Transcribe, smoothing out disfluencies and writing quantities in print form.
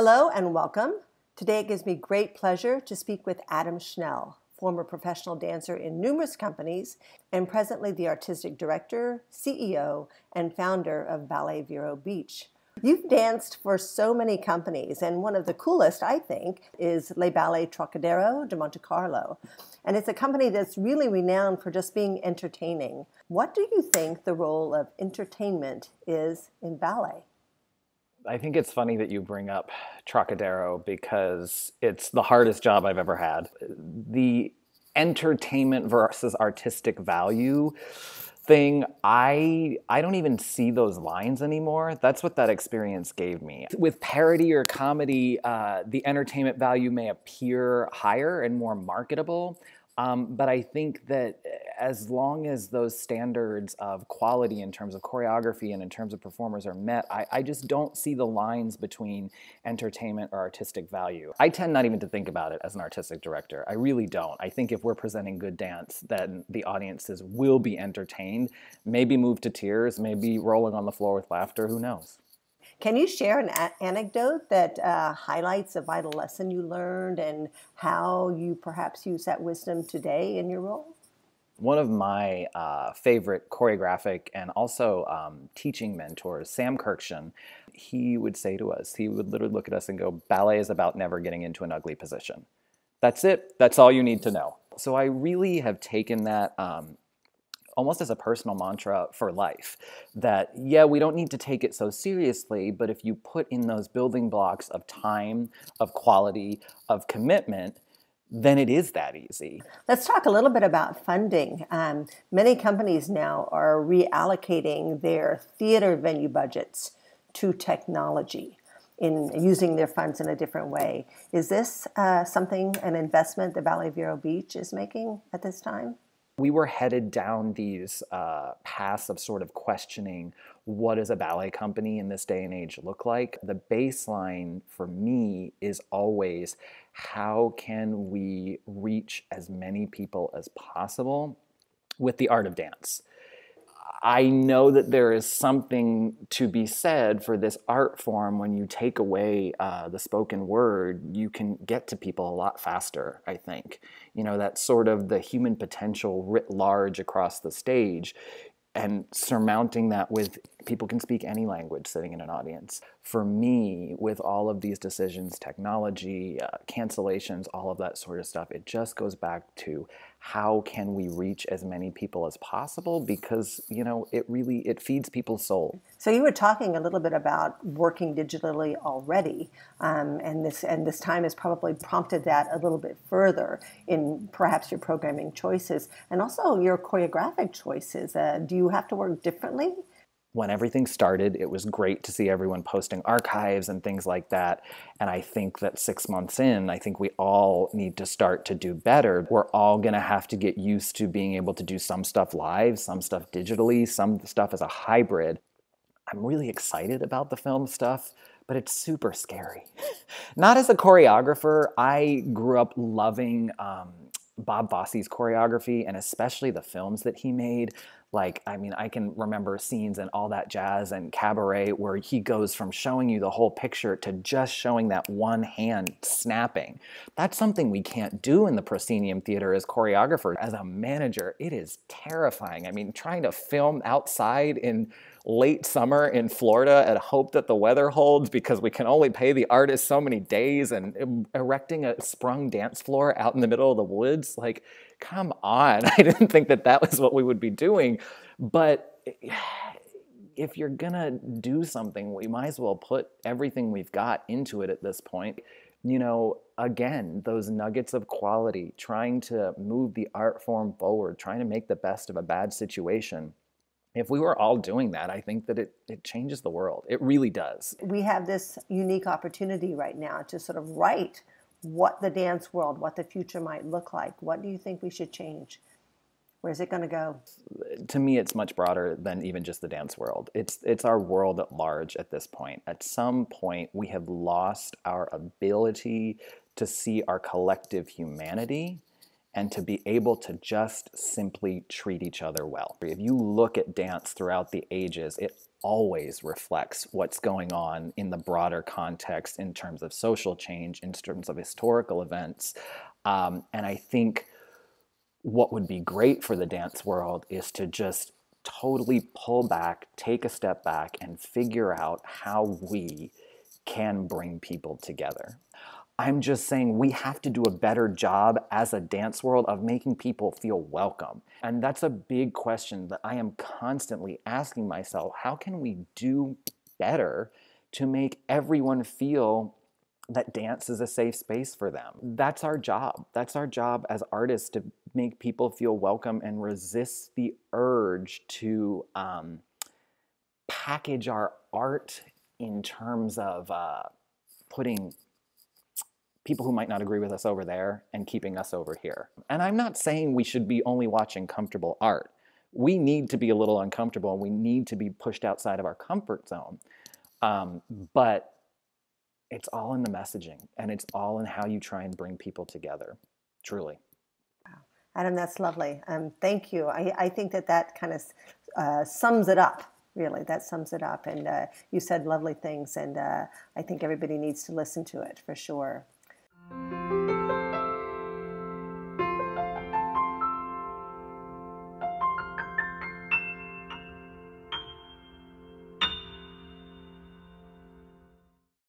Hello and welcome. Today it gives me great pleasure to speak with Adam Schnell, former professional dancer in numerous companies and presently the artistic director, CEO, and founder of Ballet Vero Beach. You've danced for so many companies, and one of the coolest, I think, is Ballet Trockadero de Monte Carlo. And it's a company that's really renowned for just being entertaining. What do you think the role of entertainment is in ballet? I think it's funny that you bring up Trockadero because it's the hardest job I've ever had. The entertainment versus artistic value thing, I don't even see those lines anymore. That's what that experience gave me. With parody or comedy, the entertainment value may appear higher and more marketable. But I think that as long as those standards of quality in terms of choreography and in terms of performers are met, I just don't see the lines between entertainment or artistic value. I tend not even to think about it as an artistic director. I really don't. I think if we're presenting good dance, then the audiences will be entertained, maybe moved to tears, maybe rolling on the floor with laughter, who knows? Can you share an anecdote that highlights a vital lesson you learned and how you perhaps use that wisdom today in your role? One of my favorite choreographic and also teaching mentors, Sam Kirkshin, he would say to us, he would literally look at us and go, ballet is about never getting into an ugly position. That's it. That's all you need to know. So I really have taken that almost as a personal mantra for life, that, yeah, we don't need to take it so seriously, but if you put in those building blocks of time, of quality, of commitment, then it is that easy. Let's talk a little bit about funding. Many companies now are reallocating their theater venue budgets to technology in using their funds in a different way. Is this an investment that Ballet Vero Beach is making at this time? We were headed down these paths of sort of questioning what does a ballet company in this day and age look like. The baseline for me is always how can we reach as many people as possible with the art of dance. I know that there is something to be said for this art form. When you take away the spoken word, you can get to people a lot faster, I think. You know, that's sort of the human potential writ large across the stage, and surmounting that with people can speak any language sitting in an audience. For me, with all of these decisions, technology, cancellations, all of that sort of stuff, it just goes back to how can we reach as many people as possible, because, you know, it feeds people's soul. So you were talking a little bit about working digitally already, and this time has probably prompted that a little bit further in perhaps your programming choices and also your choreographic choices. Do you have to work differently? When everything started, it was great to see everyone posting archives and things like that. And I think that 6 months in, I think we all need to start to do better. We're all going to have to get used to being able to do some stuff live, some stuff digitally, some stuff as a hybrid. I'm really excited about the film stuff, but it's super scary. Not as a choreographer, I grew up loving Bob Fosse's choreography, and especially the films that he made. Like, I mean, I can remember scenes in All That Jazz and Cabaret where he goes from showing you the whole picture to just showing that one hand snapping. That's something we can't do in the proscenium theater as choreographers. As a manager, it is terrifying. I mean, trying to film outside in late summer in Florida and hope that the weather holds because we can only pay the artist so many days, and erecting a sprung dance floor out in the middle of the woods, like, come on. I didn't think that that was what we would be doing. But if you're gonna do something, we might as well put everything we've got into it at this point. You know, again, those nuggets of quality, trying to move the art form forward, trying to make the best of a bad situation. If we were all doing that, I think that it changes the world. It really does. We have this unique opportunity right now to sort of write what the dance world, what the future might look like. What do you think we should change? Where's it going to go? To me, it's much broader than even just the dance world. It's our world at large at this point. At some point, we have lost our ability to see our collective humanity and to be able to just simply treat each other well. If you look at dance throughout the ages, it always reflects what's going on in the broader context in terms of social change, in terms of historical events. And I think what would be great for the dance world is to just totally pull back, take a step back, and figure out how we can bring people together. I'm just saying we have to do a better job as a dance world of making people feel welcome. And that's a big question that I am constantly asking myself. How can we do better to make everyone feel that dance is a safe space for them? That's our job. That's our job as artists, to make people feel welcome and resist the urge to package our art in terms of putting people who might not agree with us over there and keeping us over here. And I'm not saying we should be only watching comfortable art. We need to be a little uncomfortable, and we need to be pushed outside of our comfort zone. But it's all in the messaging, and it's all in how you try and bring people together, truly. Wow. Adam, that's lovely. Thank you. I think that kind of sums it up, really. That sums it up. And you said lovely things, and I think everybody needs to listen to it for sure.